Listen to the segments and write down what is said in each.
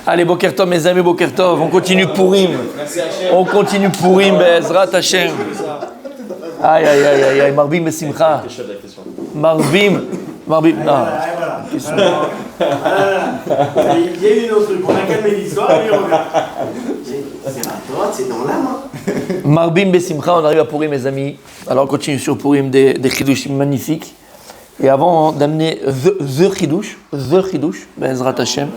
Allez, Boker Tov, mes amis, Boker Tov. On continue Pourim. On continue Pourim, Bezrat Hashem. Aïe, aïe, aïe, aïe, aïe. Marbim Besimcha. Marbim. Marbim. Ah. Il y a une autre truc. On a calmé l'histoire et on regarde. C'est la Torah, c'est dans l'âme. Marbim Besimcha, on arrive à Pourim, mes amis. Alors, on continue sur Pourim des chidushim magnifiques. Et avant d'amener the chidush, Bezrat Hashem,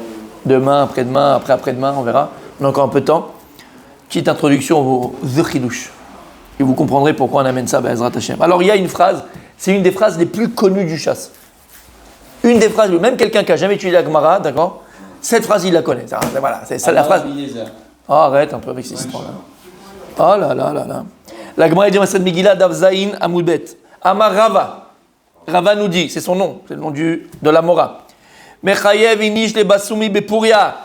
demain, après-demain, après-après-demain, on verra. On a encore un peu de temps. Petite introduction au the chidush. Et vous comprendrez pourquoi on amène ça, Bezrat Hashem. Alors, il y a une phrase, c'est une des phrases les plus connues du chasse. Une des phrases, même quelqu'un qui n'a jamais étudié la Gemara, d'accord, cette phrase, il la connaît. Voilà, c'est ça la phrase. Oh, arrête un peu avec ces histoires-là. Oh là là là là. La Gemara dit Masad Megillah Davzaïn Amoudbet. Amar Rava. Rava nous dit, c'est son nom, c'est le nom de la Mora. Mechayev inish le basumi bepuria.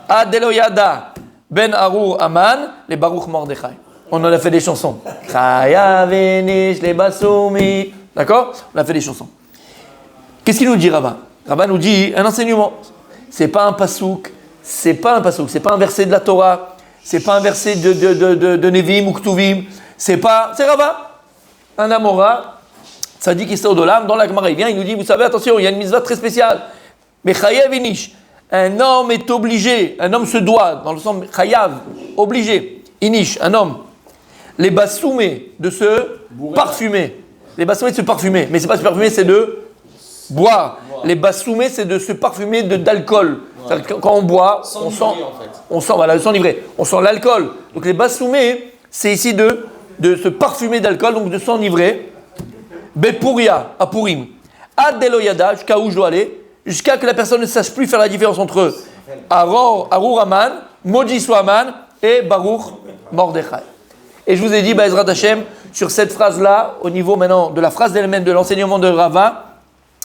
Adeloyada ben Arur Aman le Baruch Mordechai. On en a fait des chansons. Chayav inish le basumi. D'accord? On a fait des chansons. Qu'est-ce qu'il nous dit Rava? Rava nous dit un enseignement. C'est pas un pasouk, c'est pas un verset de la Torah, c'est pas un verset de Nevim ou Ktuvim, c'est Rava. Un Amora, ça dit qu'il sort de l'âme, dans la Gemara, il vient, il nous dit, vous savez, attention, il y a une mitzvah très spéciale. Mais Chayav Inish, un homme est obligé, un homme se doit, dans le sens Chayav, obligé, Inish, un homme, les bassoumés de se parfumer. Les bassoumés de se parfumer, mais c'est pas se parfumer, c'est de boire. Les bassoumés, c'est de se parfumer d'alcool. Ouais. Quand on boit, on sent, voilà, le sang livré. On sent l'alcool. Donc les bassoumés, c'est ici de se parfumer d'alcool, donc de s'enivrer. Bepuria, à Purim. Adeloyada, jusqu'à où je dois aller, jusqu'à que la personne ne sache plus faire la différence entre Arur Aman, Moji Swaman et Baruch Mordechai. Et je vous ai dit, Bezrat Hashem, sur cette phrase-là, au niveau maintenant de la phrase d'elle-même, de l'enseignement de Rava,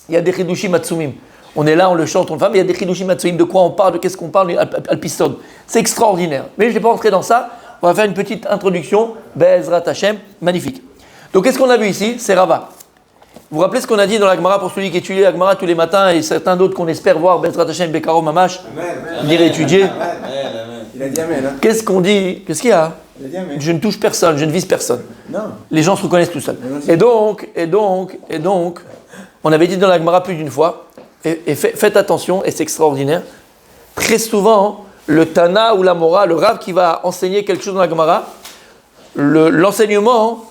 il y a des chidushim atsumim. On est là, on le chante, on le fait, mais il y a des chidushim atsumim. De quoi on parle, de qu'est-ce qu'on parle, Alpiston. C'est extraordinaire. Mais je ne vais pas rentrer dans ça. On va faire une petite introduction. Bezrat Hashem, magnifique. Donc, qu'est-ce qu'on a vu ici? C'est Rava. Vous vous rappelez ce qu'on a dit dans la Gemara pour celui qui étudie la Gemara tous les matins et certains d'autres qu'on espère voir, Bezrat Hashem, Bekaro Mamash, venir étudier. Il a dit Amen. Hein. Qu'est-ce qu'on dit? Qu'est-ce qu'il y a? Il a dit Amen. Je ne touche personne, je ne vise personne. Non. Les gens se reconnaissent tout seuls. Et donc, on avait dit dans la Gemara plus d'une fois, et faites attention, et c'est extraordinaire, très souvent, le Tana ou la Mora, le Rav qui va enseigner quelque chose dans la Gemara, l'enseignement,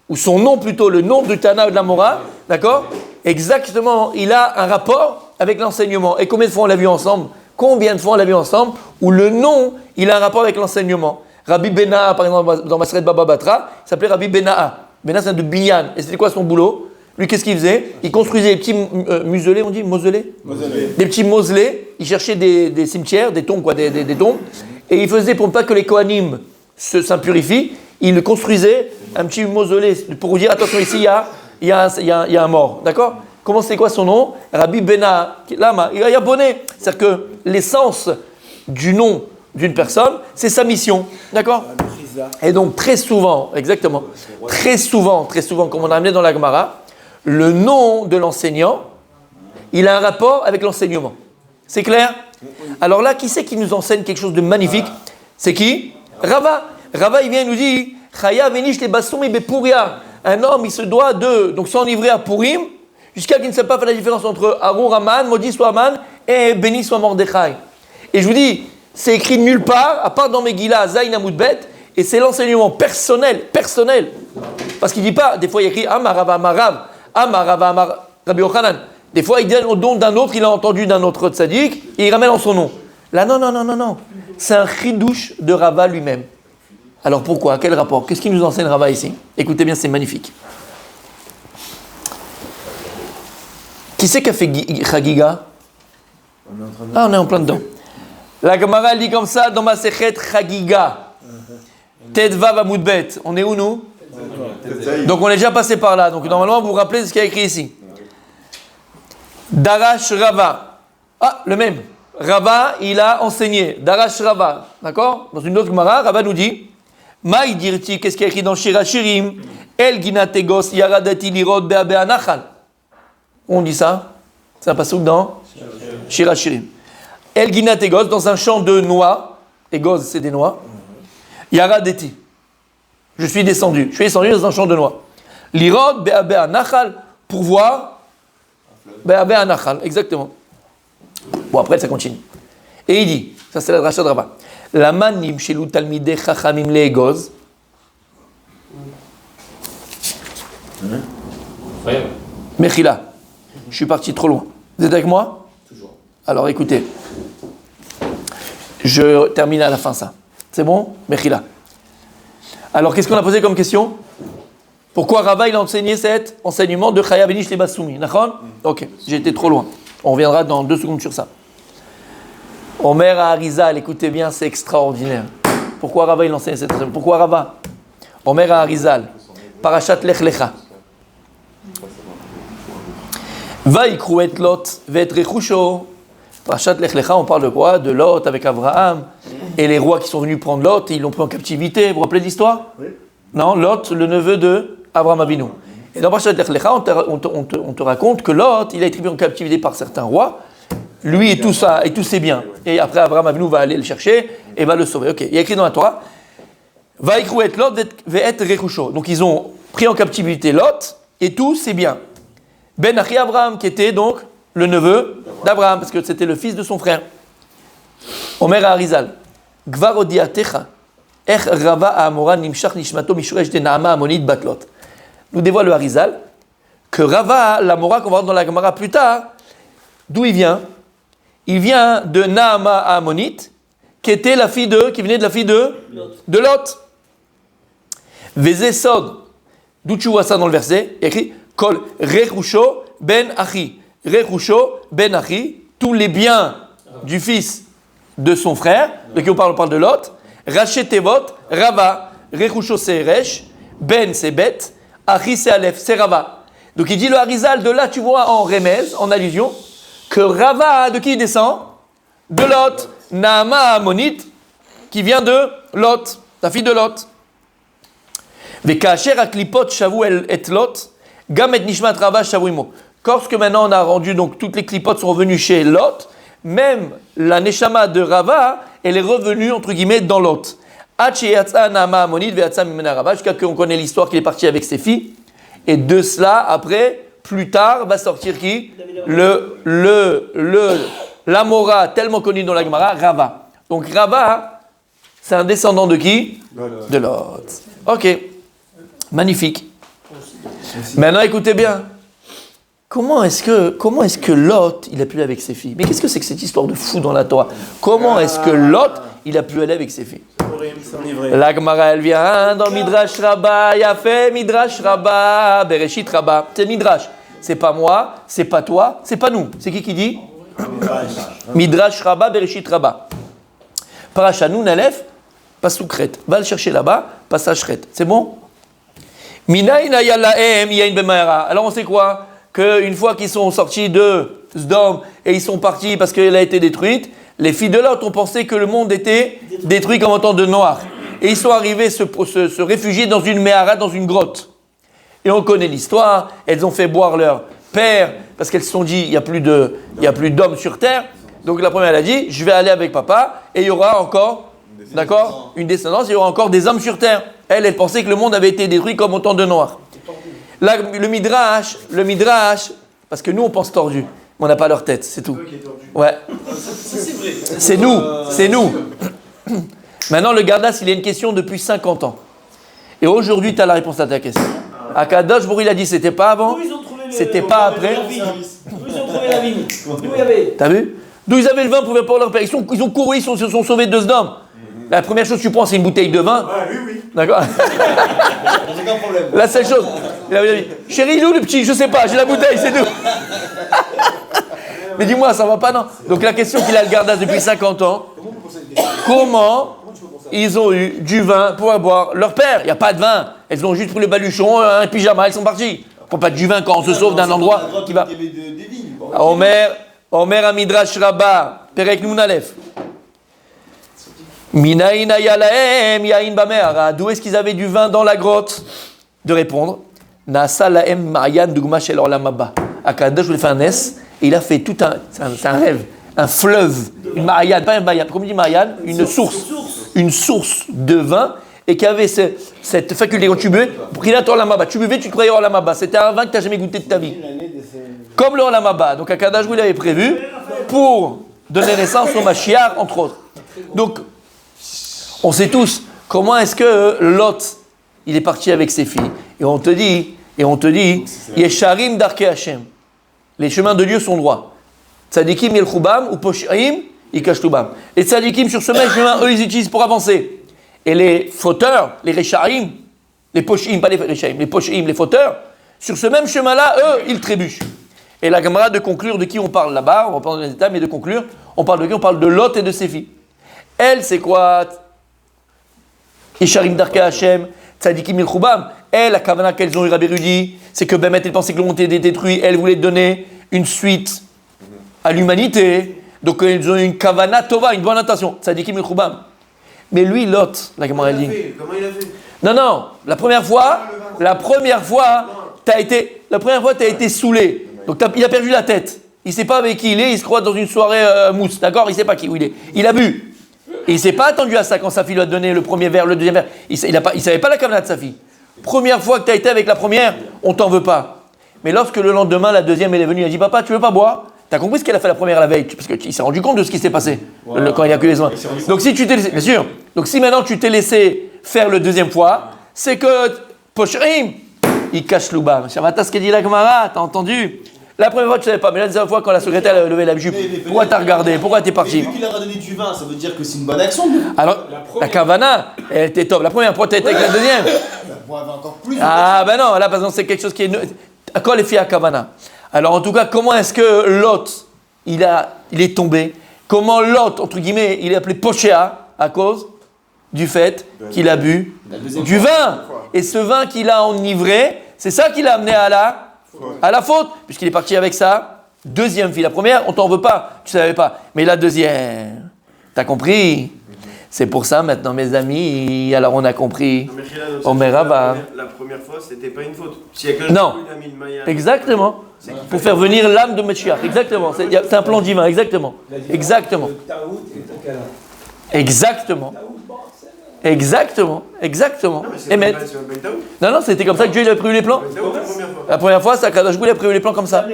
ou son nom plutôt, le nom du Tana ou de la Mora, d'accord? Exactement, il a un rapport avec l'enseignement. Et combien de fois on l'a vu ensemble? Combien de fois on l'a vu ensemble où le nom, il a un rapport avec l'enseignement? Rabbi Bena'a, par exemple, dans Maseret Baba Batra, il s'appelait Rabbi Bena'a. Bena'a, c'est un de Binyan. Et c'était quoi son boulot? Lui, qu'est-ce qu'il faisait? Il construisait des petits muselés, on dit mausolées? Des petits mausolées. Il cherchait des cimetières, des tombes, quoi, des tombes. Et il faisait, pour ne pas que les Kohanim s'impurifient, il construisait un petit mausolée pour vous dire, attention, ici, il y a un mort. D'accord? Comment c'est quoi son nom? Rabbi Bena'a. Lama, il y a bonnet. C'est-à-dire que l'essence du nom d'une personne, c'est sa mission. D'accord? Et donc, très souvent, exactement, très souvent, comme on a amené dans la Gemara, le nom de l'enseignant, il a un rapport avec l'enseignement. C'est clair? Alors là, qui c'est qui nous enseigne quelque chose de magnifique? C'est qui? Rava. Rava, il vient et nous dit, Chaya venish le bassoumi bepuria. Un homme, il se doit de s'enivrer à Purim, jusqu'à qu'il ne sait pas faire la différence entre Arur Aman, Modi soit Aman, et béni soit Mordechai. Et je vous dis, c'est écrit nulle part, à part dans Megillah, Zayin Amoudbet, et c'est l'enseignement personnel. Parce qu'il ne dit pas, des fois il écrit Amarava Amarav, Amarava Amar, Rabbi Yochanan. Des fois il donne au don d'un autre, il a entendu d'un autre tzaddik, et il ramène en son nom. Là, non. C'est un chidouche de Rava lui-même. Alors pourquoi? Quel rapport? Qu'est-ce qu'il nous enseigne Rava ici? Écoutez bien, c'est magnifique. Qui c'est qui a fait Chagiga? On est en plein dedans. La Gemara dit comme ça dans ma Sechet Chagiga. Tedvav Amoudbet. On est où nous? Donc on est déjà passé par là. Donc normalement vous vous rappelez ce qu'il y a écrit ici. Darash Rava. Ah, le même. Rava, il a enseigné. Darash Rava. D'accord? Dans une autre Gemara, Rava nous dit Maï dirti, qu'est-ce qu'il y a écrit dans Shira Shirim? El Ginategos Yaradati Lirod Be'abe Anachal. On dit ça? C'est un passouk dans Shira Shirim. El Ginat Egoz, dans un champ de noix. Egoz, c'est des noix. Yara Deti. Je suis descendu dans un champ de noix. L'Irod, Be'abea Nachal, pour voir. Be'abea Nachal, exactement. Bon, après, ça continue. Et il dit, ça c'est la dracha de Rava. La manim shelu talmidei chachamim le'egoz. Mechila, je suis parti trop loin. Vous êtes avec moi? Toujours. Alors écoutez, je termine à la fin ça. C'est bon? Mechila. Alors qu'est-ce qu'on a posé comme question? Pourquoi Rava il a enseigné cet enseignement de Chaya Benish le Bassoumi? D'accord? Ok, j'ai été trop loin. On reviendra dans 2 secondes sur ça. Omer à Arizal, écoutez bien, c'est extraordinaire. Pourquoi Rava il enseigne cette enseignement? Pourquoi Rava? Omer à Arizal, Parashat Lech Lecha. Vaikru et Lot, vet rechusho. Parashat Lech Lecha, on parle de quoi? De Lot avec Abraham et les rois qui sont venus prendre Lot, et ils l'ont pris en captivité. Vous vous rappelez l'histoire? Oui. Non, Lot, le neveu de Abraham Avinu. Et dans Parashat Lech Lecha, on te raconte que Lot, il a été pris en captivité par certains rois, lui et tout ça, et tous ses biens. Et après, Abraham Avinu va aller le chercher et va le sauver. Ok, il y a écrit dans la Torah, Vaikru et Lot, vet rechusho. Donc ils ont pris en captivité Lot et tous ses biens. Ben Achi Abraham, qui était donc le neveu d'Abraham, parce que c'était le fils de son frère. Omer Arizal, Gvar odiatecha, ech rava amora nimshach nishmato mishuresh de Naama amonit batlot. Nous dévoile le Arizal que Rava, l'Amora qu'on va voir dans la Gemara plus tard, d'où il vient? Il vient de Naama Amonite, qui venait de la fille de Lot. Vezé Sod, d'où tu vois ça dans le verset, il y a écrit Kol Rechusho ben Achi. Rechusho ben Achi, tous les biens du fils de son frère, de qui on parle de Lot. Rachetevot, Rava. Rechusho c'est Resh, Ben c'est Bet, Achi c'est Aleph, c'est Rava. Donc il dit le Harizal, de là tu vois en remèze, en allusion, que Rava, de qui il descend? De Lot. Naama Amonite, qui vient de Lot, la fille de Lot. Vekacher aklipot shavu et Lot, gam et nishmat Rava shavu imo. Lorsque maintenant on a rendu, donc toutes les clipotes sont revenues chez Lot, même la neshama de Rava, elle est revenue entre guillemets dans Lot. Jusqu'à qu'on connaît l'histoire qu'il est parti avec ses filles. Et de cela, après, plus tard, va sortir qui? L'Amora, tellement connu dans la Gemara, Rava. Donc Rava, c'est un descendant de qui? De Lot. Ok, magnifique. Maintenant, écoutez bien. Comment est-ce que Lot, il a pu aller avec ses filles? Mais qu'est-ce que c'est que cette histoire de fou dans la Torah? Comment est-ce que Lot, il a pu aller avec ses filles? La Gemara, elle vient dans Midrash Rabbah, il a fait Midrash Rabbah, Bereshit Rabbah. C'est Midrash. C'est pas moi, c'est pas toi, c'est pas nous. C'est qui dit? Midrash Rabbah, Bereshit Rabbah. Parasha Nun Aleph, Pasukret. Va le chercher là-bas, passage Ret. C'est bon? Minaïna yalahem yain b'maera. Alors on sait quoi? Qu'une fois qu'ils sont sortis de Sdom et ils sont partis parce qu'elle a été détruite, les filles de Lot ont pensé que le monde était détruit comme en temps de Noach. Et ils sont arrivés se réfugier dans une méhara, dans une grotte. Et on connaît l'histoire, elles ont fait boire leur père, parce qu'elles se sont dit, il n'y a plus d'hommes sur terre. Donc la première, elle a dit, je vais aller avec papa, et il y aura encore, d'accord, une descendance, il y aura encore des hommes sur terre. Elle pensait que le monde avait été détruit comme au temps de Noach. Là, le midrash, parce que nous on pense tordu, mais on n'a pas leur tête, c'est tout. Ouais. C'est nous. Maintenant, le Gardas, il a une question depuis 50 ans. Et aujourd'hui, tu as la réponse à ta question. Akadosh Baruch il a dit, c'était pas avant, c'était pas après. D'où ils ont trouvé la vigne? D'où il y avait? T'as vu? D'où ils avaient le vin pour leur père. Ils ont couru, ils se sont sauvés de Sdom. La première chose que tu prends, c'est une bouteille de vin. Oui. D'accord. J'ai aucun problème. La seule chose. Il avait dit, chérie, il est où le petit? Je sais pas, j'ai la bouteille, c'est tout. Mais dis-moi, ça va pas, non? Donc la question qu'il a le Gardas depuis 50 ans, comment ils ont eu du vin pour boire leur père? Il n'y a pas de vin. Elles ont juste pris le baluchon, un pyjama, elles sont parties. On ne prend pas du vin quand on se sauve d'un endroit qui va. Omer Amidrash Rabbah, Perek Nun Aleph. Minaïna yalahem yain bamehara. D'où est-ce qu'ils avaient du vin dans la grotte? De répondre. Nasa lahem ma'ayan dugma shel olam haba. Akadosh voulait faire un S et il a fait tout c'est un rêve, un fleuve une Ma'ayan, pas une Ma'ayan, comme on dit Ma'ayan, une source de vin, et qui avait cette faculté quand tu buvais, pour qu'il ait Olam Haba. Tu buvais, tu te croyais Olam Haba. C'était un vin que tu n'as jamais goûté de ta vie. Comme le Olam Haba. Donc Akadosh Baruch Hu l'avait prévu pour donner naissance au Mashiach, entre autres. Donc, on sait tous comment est-ce que Lot, il est parti avec ses filles. Et on te dit, Yesharim Darkei Hashem. Les chemins de Dieu sont droits. Tzadikim Yelchubam ou Poshaim Yikashlubam. Les tzadikim sur ce même chemin, eux, ils utilisent pour avancer. Et les fauteurs, les Rechaim, les Poshaim, pas les Rechaim, les Poshaim, les fauteurs, sur ce même chemin-là, eux, ils trébuchent. Et la Gemara de conclure de qui on parle là-bas, on va pas dans les états, mais de conclure, on parle de qui? On parle de Lot et de ses filles. Elle, c'est quoi? Yesharim Darkei Hashem, Tzadikim Yelchubam. Elle, la kavana qu'elles ont eu Rabbi Rudi, c'est que Bémet, elle pensait que le monde était détruit, elle voulait donner une suite à l'humanité. Donc, elles ont eu une kavana tova, une bonne intention. Tzadikim Yelchubam. Mais lui, Lot, la Gemara dit. Comment il a fait? Non, la première fois, t'as été saoulé. Donc, il a perdu la tête. Il ne sait pas avec qui il est, il se croit dans une soirée mousse, d'accord? Il ne sait pas où il est. Il a bu. Et il ne s'est pas attendu à ça quand sa fille lui a donné le premier verre, le deuxième verre. Il ne savait pas la kavana de sa fille. Première fois que tu as été avec la première, on t'en veut pas. Mais lorsque le lendemain, la deuxième, elle est venue, elle a dit, papa, tu veux pas boire? Tu as compris ce qu'elle a fait la première la veille, parce qu'il s'est rendu compte de ce qui s'est passé quand il a que les soins. Donc si tu t'es laissé, bien sûr, donc si maintenant tu t'es laissé faire le deuxième fois, c'est que Poshrim, il cache l'ouba. Shavata, ce qu'elle dit la Gemara, t'as entendu? La première fois, tu ne savais pas, mais la deuxième fois, quand la secrétaire a levé la jupe, pourquoi t'as regardé? Pourquoi t'es parti? Vu qu'il a redonné du vin, ça veut dire que c'est une bonne action. Alors, la kavana, elle était top. La première fois, tu étais avec la deuxième. Encore plus. Ah, ben non, là, par exemple, c'est quelque chose qui est. Quand les filles à kavana. Alors, en tout cas, comment est-ce que Lot, il est tombé? Comment Lot, entre guillemets, il est appelé Pochéa à cause du fait qu'il a bu du vin? Et ce vin qu'il a enivré, c'est ça qui l'a amené à la faute, puisqu'il est parti avec sa deuxième fille. La première, on t'en veut pas, tu savais pas. Mais la deuxième, t'as compris? C'est pour ça maintenant, mes amis, alors on a compris. Omer Rava. La première fois, c'était pas une faute. S'il y a Non, exactement. Pour faire venir l'âme de Mashiach, exactement. C'est un plan divin, exactement. Exactement. Exactement. Émet. Non, c'était comme ça que Dieu a prévu les plans. La première fois, c'est Akadosh Baruch Hu a prévu les plans comme ça.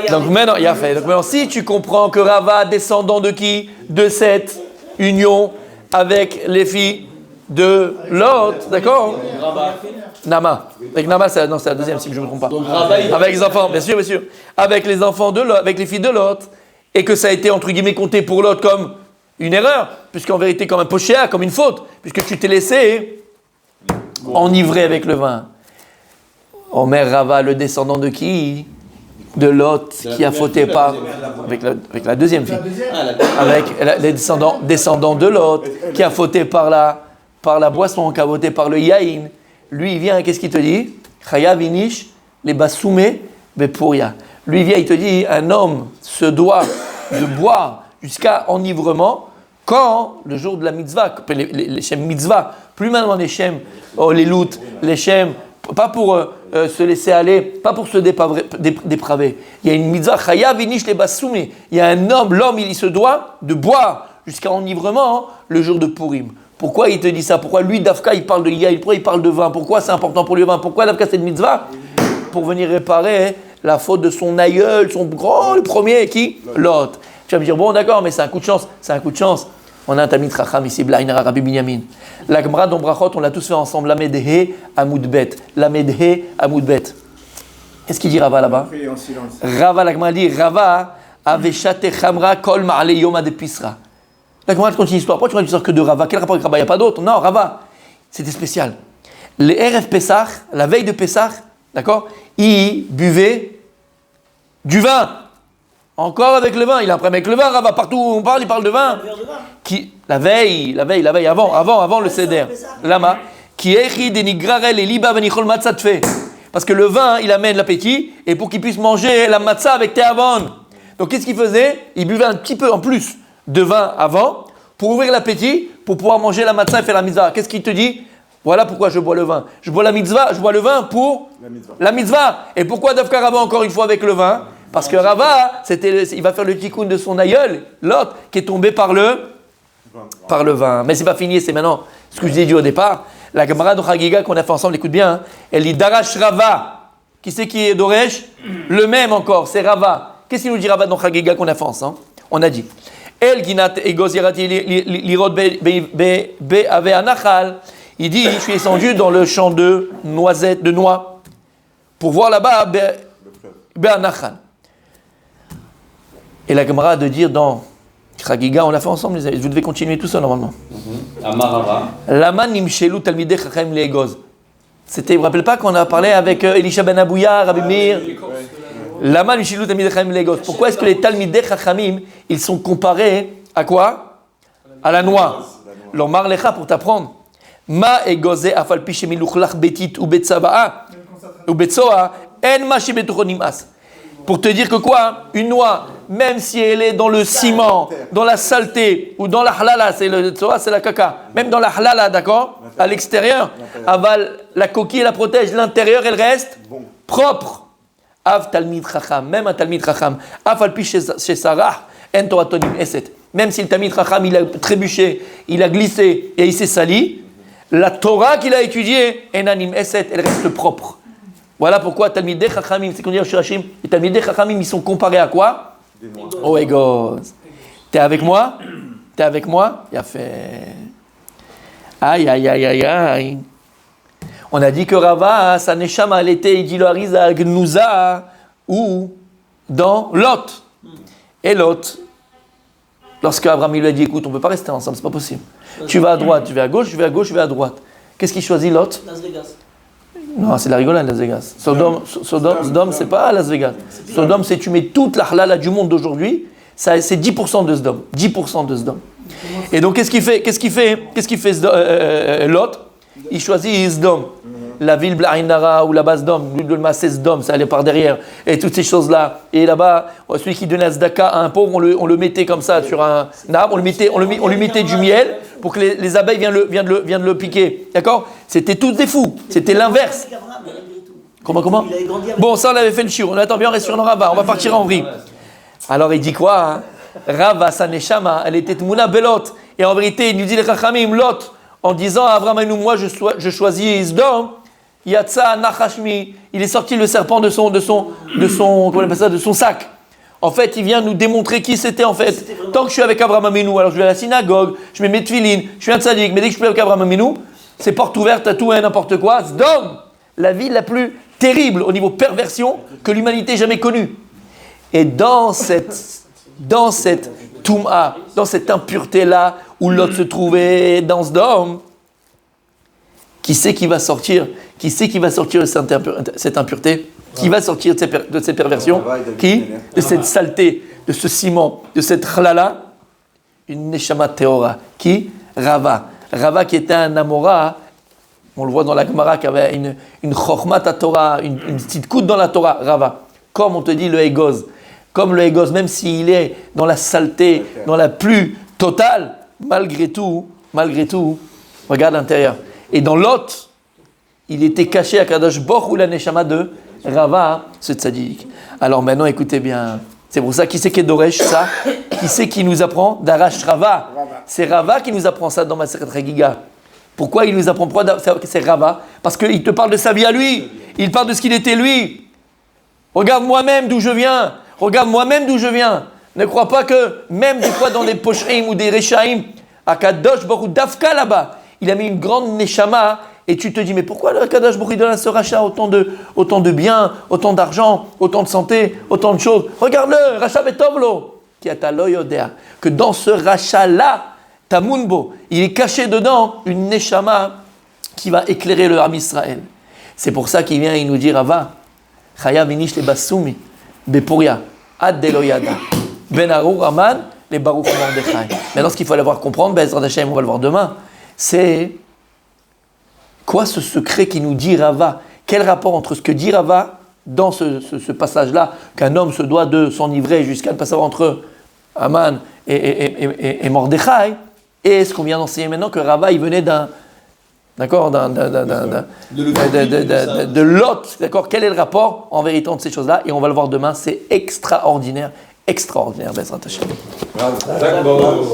Donc maintenant, il a fait. Donc maintenant, si tu comprends que Rava, descendant de qui? De cette union avec les filles de Lot, d'accord? Nama. Avec Nama, c'est la deuxième, si je ne me trompe pas. Avec les enfants, bien sûr. Avec les enfants de Lot, avec les filles de Lot. Et que ça a été, entre guillemets, compté pour Lot comme une erreur, puisqu'en vérité, comme un pochéa, comme une faute, puisque tu t'es laissé enivrer avec le vin. Omer Rava, le descendant de qui? De Lot, qui a fauté par... Avec la deuxième fille. Avec les descendants de Lot, qui a fauté par la boisson, qui a fauté par le yaïn. Lui, il vient, et qu'est-ce qu'il te dit? Chaya vinish, les bassoumé, bepuria. Lui, il vient, il te dit, un homme se doit de boire jusqu'à enivrement quand le jour de la mitzvah, les shem mitzvah, plus maintenant les shem, les louts, les shem, pas pour se laisser aller, pas pour se dépraver. Il y a une mitzvah, chaya vinish les bassoumé. Il y a un homme, l'homme, il se doit de boire jusqu'à enivrement le jour de Purim. Pourquoi il te dit ça? Pourquoi lui, Dafka, il parle de yaïn? Pourquoi il parle de vin? Pourquoi c'est important pour le vin? Pourquoi Dafka, c'est une mitzvah? Pour venir réparer la faute de son aïeul, son grand, le premier, qui? Lot. Tu vas me dire, bon, d'accord, mais c'est un coup de chance. On a un Tamid Chacham ici, Blaïnara Rabbi Binyamin. La Gemara d'Ombrachot, on l'a tous fait ensemble. La Medhe Amoudbet. La Medhe Amoudbet. Qu'est-ce qu'il dit Rava là-bas? Rava, la Gemara dit, Rava avechate chamra kol ma'ale yoma de pisra. La Gemara continue l'histoire. Pourquoi tu ne dis que de Rava? Quel rapport avec Rava? Il n'y a pas d'autre. Non, Rava, c'était spécial. Les RF Pessah, la veille de Pessah, d'accord, il buvait du vin. Encore avec le vin. Il a un problème avec le vin, Rava. Partout où on parle, il parle de vin. La veille, avant le Seder. Lama. Qui écrit des nigrarel et liba venichol matzah tfe. Parce que le vin, il amène l'appétit. Et pour qu'il puisse manger la matzah avec théavon. Donc qu'est-ce qu'il faisait? Il buvait un petit peu en plus de vin avant. Pour ouvrir l'appétit. Pour pouvoir manger la matzah et faire la mitzvah. Qu'est-ce qu'il te dit? Voilà pourquoi je bois le vin. Je bois la mitzvah, je bois le vin pour la mitzvah. Et pourquoi Dafka Rava encore une fois avec le vin? Parce que Rava, il va faire le tikkun de son aïeul, l'autre, qui est tombé par le vin. Mais c'est pas fini, c'est maintenant ce que je vous ai dit au départ. La Gemara de Chagiga qu'on a fait ensemble, écoute bien, hein, elle dit Darash Rava. Qui c'est qui est Doresh? Le même encore, c'est Rava. Qu'est-ce qu'il nous dit Rava dans Chagiga qu'on a fait ensemble? On a dit El Ginat Egozirati Lirot Be Ave Anachal. Il dit je suis descendu dans le champ de noisettes, de noix, pour voir là-bas Be Anachal. Et la Gemara de dire dans Chagiga, on l'a fait ensemble, les amis. Vous devez continuer tout ça normalement. Amarava. Laman nimshelu talmidei chachamim le'egoz. C'était, vous vous rappelez pas qu'on a parlé avec Elisha ben Abouya, Rabbi Meir? Laman nimshelu talmidei chachamim le'egoz. Pourquoi est-ce que les talmidei chachamim, ils sont comparés à quoi? À la noix. L'omar lecha pour t'apprendre. Ma egozé afal pi shemiluchlach betit ou betzava'a ou betzoa en ma shebetuchonim as. Pour te dire que quoi? Une noix, même si elle est dans le ciment, dans la saleté, ou dans la halala, c'est la caca, même dans la halala, d'accord? À l'extérieur, aval, la coquille la protège, l'intérieur elle reste propre. Av talmid chacham, même un talmid chacham, av alpi chez Sarah, en toratonim eset. Même si le talmid chacham il a trébuché, il a glissé et il s'est sali, la Torah qu'il a étudiée, enanim eset, elle reste propre. Voilà pourquoi Talmidei Chachamim, c'est qu'on dit au Shirachim, les Talmidei Chachamim, ils sont comparés à quoi? Au Egoz. T'es avec moi? T'es avec moi? Il a fait. Aïe, aïe, aïe, aïe, aïe. On a dit que Rava, sa Neshama, elle était Idiloriz à Gnouza, ou dans Lot. Et Lot, lorsque Abraham lui a dit écoute, on ne peut pas rester ensemble, c'est pas possible. Tu vas à droite, tu vas à gauche, je vais à gauche, je vais à droite. Qu'est-ce qu'il choisit Lot? Las Vegas. Non, c'est la rigolade, Las Vegas. Sodome, c'est pas Las Vegas. Sodome, c'est tu mets toute la halala du monde d'aujourd'hui, ça, c'est 10% de Sodome. 10% de Sodome. Et donc, qu'est-ce qu'il fait Lot? Il choisit Sodome. La ville Blainara ou la base Sodome, l'huile de Massé Sodome, ça allait par derrière. Et toutes ces choses-là. Et là-bas, celui qui donnait Zdaka à un pauvre, on le mettait comme ça sur un arbre, on lui mettait du miel pour que les abeilles viennent de le piquer. D'accord? C'était tous des fous. C'était l'inverse. Comment? Bon, ça, on avait fait le shiur. On attend bien, on reste sur le Rava. On va partir en vrille. Alors, il dit quoi hein? Rava, sa neshama, elle était mouna belot. Et en vérité, il nous dit les chachamim, Lot, en disant à Abraham et nous, moi, je choisis Sdom. Yatsa Nachashmi, il est sorti le serpent de son comment on appelle ça, de son sac. En fait, il vient nous démontrer qui c'était en fait. Tant que je suis avec Abraham Aminou, alors je vais à la synagogue, je mets mes tefilines, je suis un tzaddik, mais dès que je suis avec Abraham Aminou, c'est porte ouverte à tout et à n'importe quoi. Sdom, la vie la plus terrible au niveau perversion que l'humanité ait jamais connue. Et dans cette touma, dans cette impureté-là, où l'autre se trouvait dans Sdom, qui c'est qui va sortir de cette impureté? Qui va sortir de cette perversion? Qui? De cette saleté, de ce ciment, de cette chalala? Une neshama teora. Qui? Rava. Rava qui était un amora, on le voit dans la Gemara, qui avait une chokhmat à Torah, une petite coude dans la Torah. Rava. Comme on te dit le Egoz. Comme le Egoz, même s'il est dans la saleté, dans la plus totale, malgré tout, regarde l'intérieur. Et dans Lot, il était caché à Kadosh Bokh ou la Neshama de Rava, ce tzaddik. Alors maintenant, écoutez bien. C'est pour ça, qui c'est qui est Doresh ça? Qui c'est qui nous apprend? Darash Rava. C'est Rava qui nous apprend ça dans Masechet Chagiga. Pourquoi il nous apprend? C'est Rava. Parce qu'il te parle de sa vie à lui. Il parle de ce qu'il était lui. Regarde moi-même d'où je viens. Ne crois pas que, même des fois dans des Poshrim ou des Rechaim, à Kadosh Bokh ou Dafka là-bas, il a mis une grande neshama et tu te dis mais pourquoi le Kadosh Baruch Hu donne à ce rachat autant de biens, autant d'argent, autant de santé, autant de choses? Regarde-le, rachat betovlo, qui a ta loyodea, que dans ce rachat-là, tamunbo, il est caché dedans une neshama qui va éclairer le Ham Israël. C'est pour ça qu'il vient, il nous dit Rava, Chaya vinish le basumi, bepuria, ad deloyada, ben arur aman, les baruch mordechai. Maintenant, ce qu'il faut aller voir comprendre, Bezrat Hashem, on va le voir demain. C'est quoi ce secret qui nous dit Rava? Quel rapport entre ce que dit Rava dans ce passage-là, qu'un homme se doit de s'enivrer jusqu'à ne pas savoir entre Aman et Mordechai, et ce qu'on vient d'enseigner maintenant, que Rava il venait d'accord, de Lot, d'accord, quel est le rapport en vérité entre ces choses-là, et on va le voir demain, c'est extraordinaire, Bezrat Hashem. D'accord.